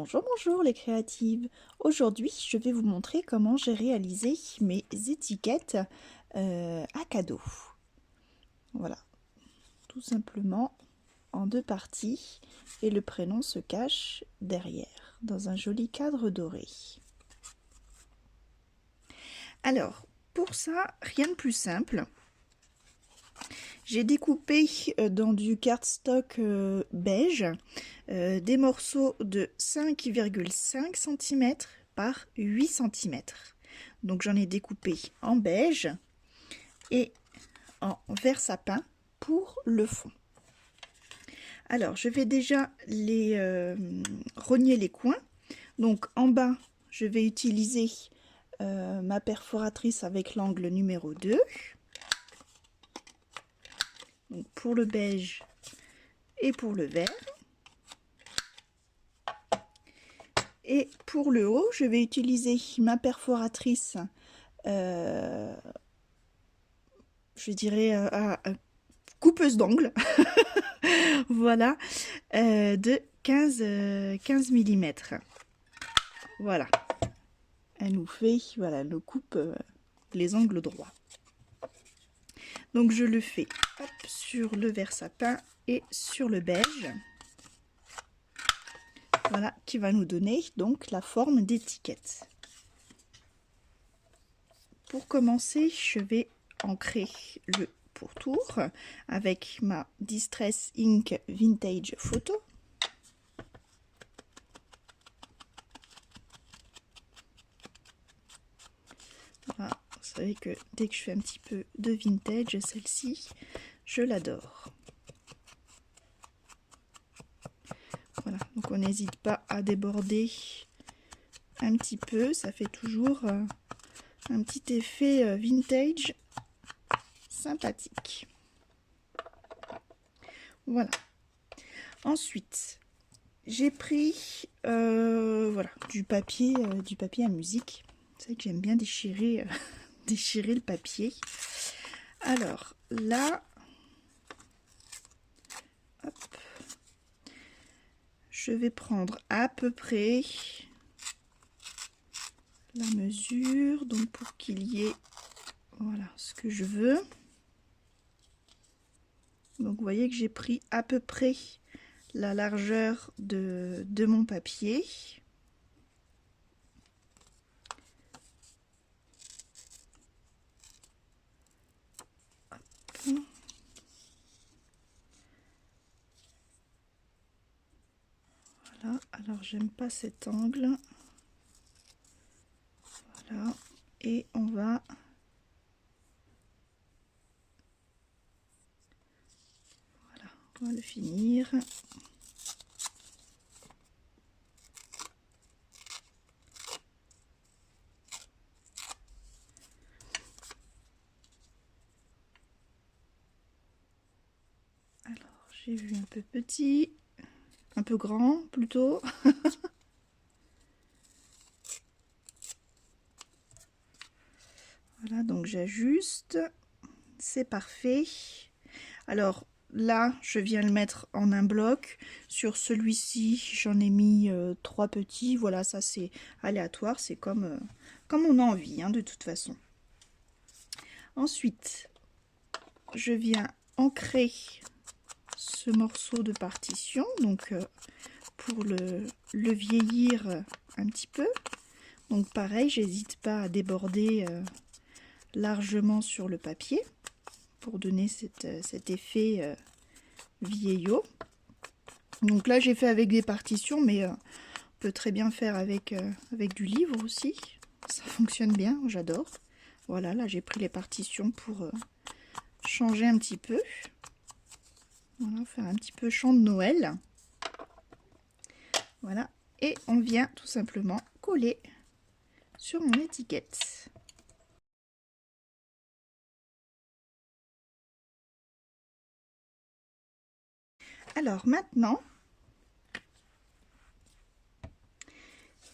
Bonjour, bonjour les créatives. Aujourd'hui, je vais vous montrer comment j'ai réalisé mes étiquettes à cadeaux. Voilà, tout simplement en deux parties et le prénom se cache derrière dans un joli cadre doré. Alors, pour ça, rien de plus simple. J'ai découpé dans du cardstock beige des morceaux de 5,5 cm par 8 cm. Donc j'en ai découpé en beige et en vert sapin pour le fond. Alors je vais déjà les rogner les coins. Donc en bas, je vais utiliser ma perforatrice avec l'angle numéro 2. Donc pour le beige et pour le vert. Et pour le haut, je vais utiliser ma perforatrice, je dirais coupeuse d'angle, voilà, de 15 mm. Voilà, elle nous fait, voilà, elle nous coupe les angles droits. Donc je le fais hop, sur le vert sapin et sur le beige. Voilà, qui va nous donner donc la forme d'étiquette. Pour commencer, je vais ancrer le pourtour avec ma Distress Ink Vintage Photo. Voilà, vous savez que dès que je fais un petit peu de vintage, celle-ci, je l'adore. Voilà, donc on n'hésite pas à déborder un petit peu, ça fait toujours un petit effet vintage sympathique. Voilà. Ensuite, j'ai pris voilà, du papier à musique. Vous savez que j'aime bien déchirer, déchirer le papier. Alors là, hop, je vais prendre à peu près la mesure, donc pour qu'il y ait voilà ce que je veux. Donc vous voyez que j'ai pris à peu près la largeur de mon papier. Hop. Voilà, alors j'aime pas cet angle. Voilà, et on va le finir. Alors, j'ai vu un peu petit, un peu grand plutôt. Voilà, donc j'ajuste. C'est parfait. Alors là, je viens le mettre en un bloc. Sur celui-ci, j'en ai mis 3 petits. Voilà, ça c'est aléatoire. C'est comme on a envie, hein, de toute façon. Ensuite, je viens ancrer ce morceau de partition. Donc, pour le vieillir un petit peu. Donc pareil, j'hésite pas à déborder largement sur le papier pour donner cet effet vieillot. Donc là j'ai fait avec des partitions, mais on peut très bien faire avec du livre aussi, ça fonctionne bien, j'adore. Voilà, là j'ai pris les partitions pour changer un petit peu, voilà, faire un petit peu chant de Noël. Voilà, et on vient tout simplement coller sur mon étiquette. Alors maintenant,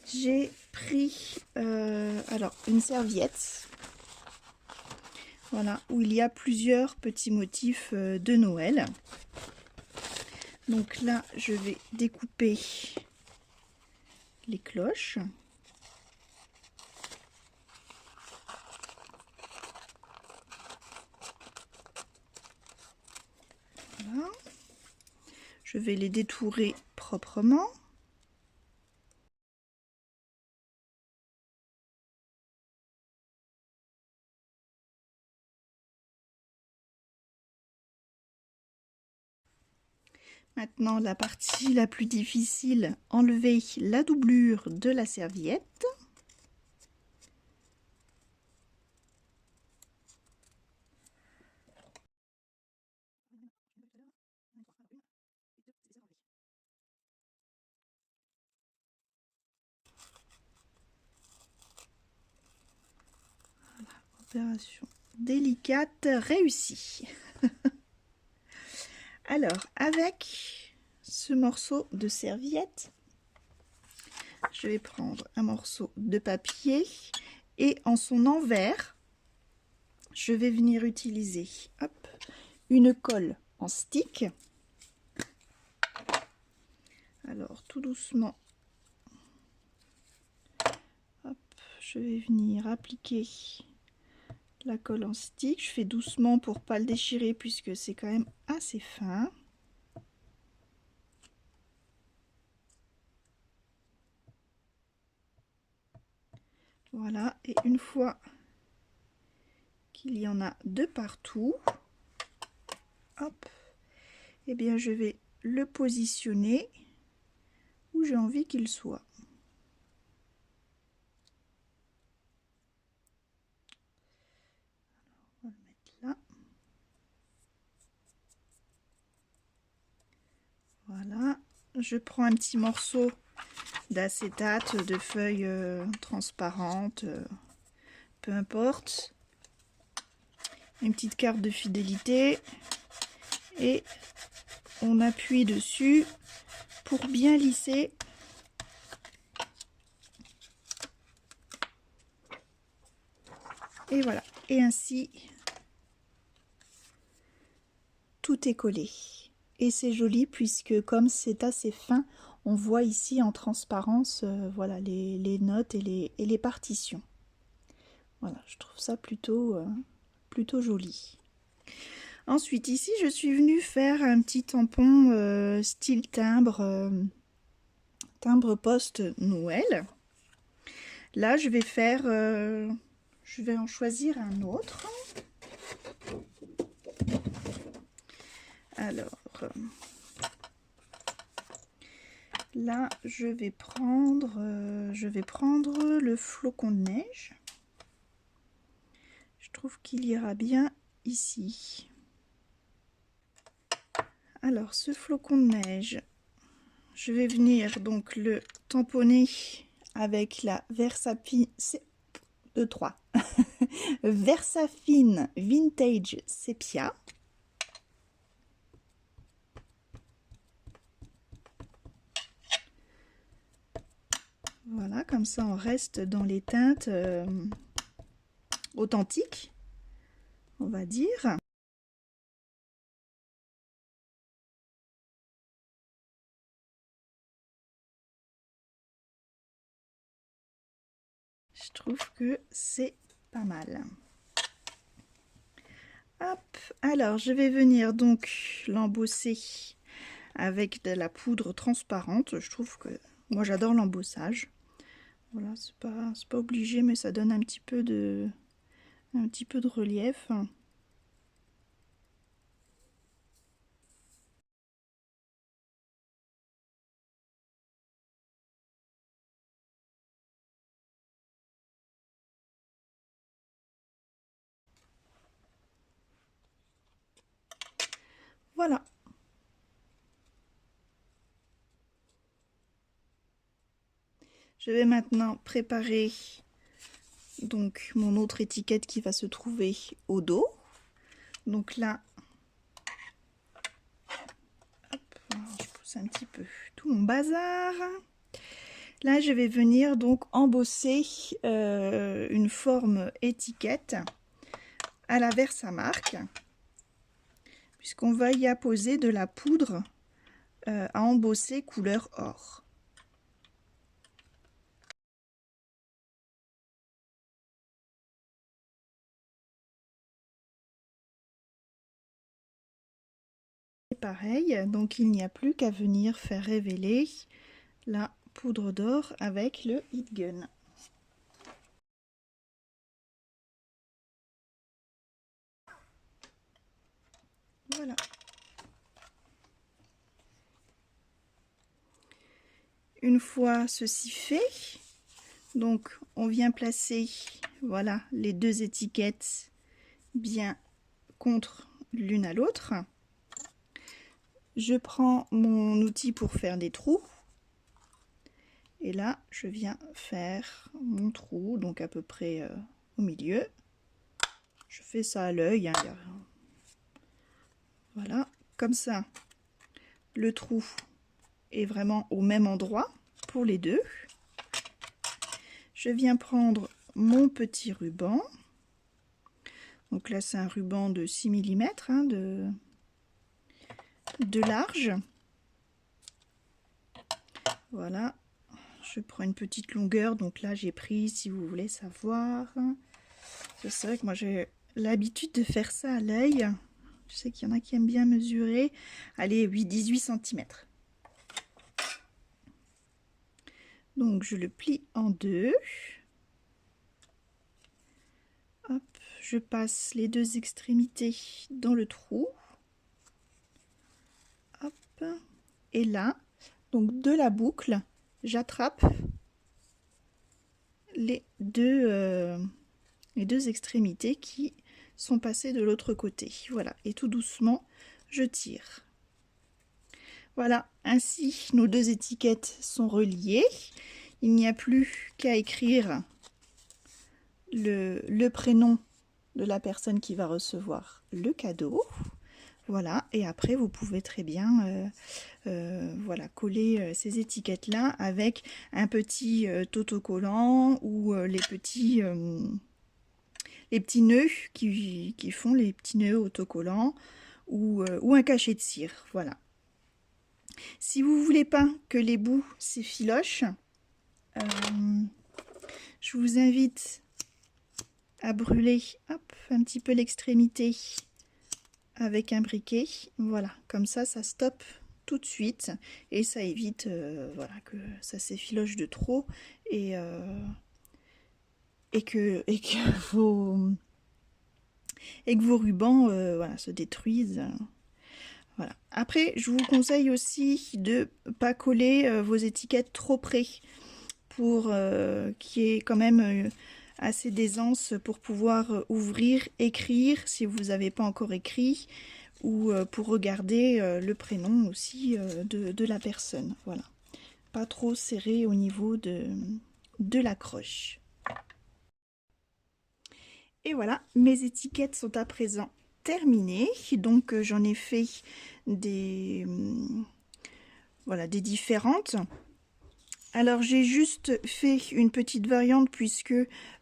j'ai pris alors une serviette, voilà, où il y a plusieurs petits motifs de Noël. Donc là, je vais découper les cloches. Voilà. Je vais les détourer proprement. Maintenant, la partie la plus difficile, enlever la doublure de la serviette. Voilà, opération délicate réussie. Alors, avec ce morceau de serviette, je vais prendre un morceau de papier et en son envers, je vais venir utiliser hop, une colle en stick. Alors, tout doucement, hop, je vais venir appliquer la colle en stick. Je fais doucement pour pas le déchirer puisque c'est quand même assez fin. Voilà, et une fois qu'il y en a de partout, hop, et bien je vais le positionner où j'ai envie qu'il soit. On va le mettre là. Voilà, je prends un petit morceau d'acétate, de feuilles transparentes, peu importe, une petite carte de fidélité et on appuie dessus pour bien lisser. Et voilà, et ainsi tout est collé. Et c'est joli puisque comme c'est assez fin, on voit ici en transparence voilà, les notes et les partitions. Voilà, je trouve ça plutôt joli. Ensuite, ici, je suis venue faire un petit tampon style timbre, timbre poste Noël. Là, je vais faire, je vais en choisir un autre. Alors, là, je vais prendre le flocon de neige. Je trouve qu'il ira bien ici. Alors, ce flocon de neige, je vais venir donc le tamponner avec la Versafine, Versafine Vintage Sepia. Voilà, comme ça on reste dans les teintes authentiques, on va dire. Je trouve que c'est pas mal. Hop, alors je vais venir donc l'embosser avec de la poudre transparente. Je trouve que moi j'adore l'embossage. Voilà, c'est pas obligé, mais ça donne un petit peu de relief. Voilà. Je vais maintenant préparer donc mon autre étiquette qui va se trouver au dos. Donc là, hop, je pousse un petit peu tout mon bazar. Là, je vais venir donc embosser une forme étiquette à la Versamark, puisqu'on va y apposer de la poudre à embosser couleur or. Pareil, donc il n'y a plus qu'à venir faire révéler la poudre d'or avec le heat gun. Voilà. Une fois ceci fait, donc on vient placer, voilà, les deux étiquettes bien contre l'une à l'autre. Je prends mon outil pour faire des trous. Et là, je viens faire mon trou, donc à peu près au milieu. Je fais ça à l'œil. Hein, voilà, comme ça, le trou est vraiment au même endroit pour les deux. Je viens prendre mon petit ruban. Donc là, c'est un ruban de 6 mm hein, de large. Voilà, je prends une petite longueur. Donc là, j'ai pris, si vous voulez savoir. C'est vrai que moi, j'ai l'habitude de faire ça à l'œil. Je sais qu'il y en a qui aiment bien mesurer. Allez, 18 cm. Donc, je le plie en deux. Hop, je passe les deux extrémités dans le trou. Hop. Et là, donc de la boucle, j'attrape les deux extrémités qui sont passées de l'autre côté. Voilà, et tout doucement, je tire. Voilà, ainsi nos deux étiquettes sont reliées. Il n'y a plus qu'à écrire le prénom de la personne qui va recevoir le cadeau. Voilà, et après vous pouvez très bien voilà, coller ces étiquettes là avec un petit autocollant ou les petits nœuds qui font les petits nœuds autocollants ou un cachet de cire. Voilà. Si vous voulez pas que les bouts s'effilochent, je vous invite à brûler hop, un petit peu l'extrémité avec un briquet. Voilà, comme ça stoppe tout de suite et ça évite voilà, que ça s'effiloche de trop et que vos rubans voilà, se détruisent. Voilà. Après, je vous conseille aussi de ne pas coller vos étiquettes trop près pour qu'il y ait quand même assez d'aisance pour pouvoir ouvrir, écrire si vous n'avez pas encore écrit ou pour regarder le prénom aussi de la personne. Voilà. Pas trop serré au niveau de l'accroche. Et voilà, mes étiquettes sont à présent terminées. Donc j'en ai fait voilà, des différentes. Alors j'ai juste fait une petite variante puisque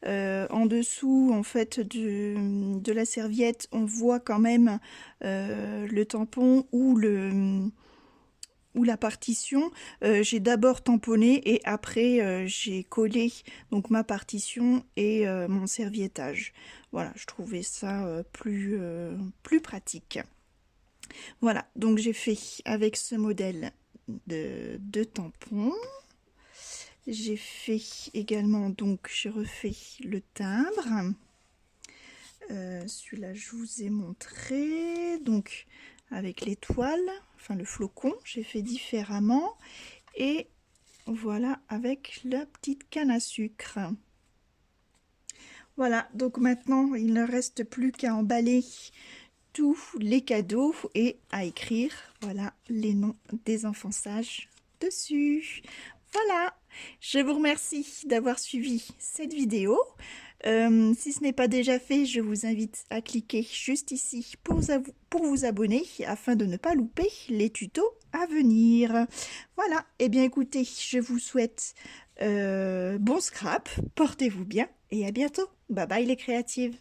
en dessous en fait de la serviette on voit quand même le tampon ou la partition. J'ai d'abord tamponné et après j'ai collé donc ma partition et mon serviettage. Voilà, je trouvais ça plus pratique. Voilà, donc j'ai fait avec ce modèle de tampon. J'ai fait également, donc j'ai refait le timbre. Celui-là, je vous ai montré. Donc, avec l'étoile, enfin le flocon, j'ai fait différemment. Et voilà, avec la petite canne à sucre. Voilà, donc maintenant, il ne reste plus qu'à emballer tous les cadeaux et à écrire, voilà, les noms des enfants sages dessus. Voilà, je vous remercie d'avoir suivi cette vidéo. Si ce n'est pas déjà fait, je vous invite à cliquer juste ici pour vous abonner afin de ne pas louper les tutos à venir. Voilà, et bien écoutez, je vous souhaite bon scrap, portez-vous bien et à bientôt. Bye bye les créatives.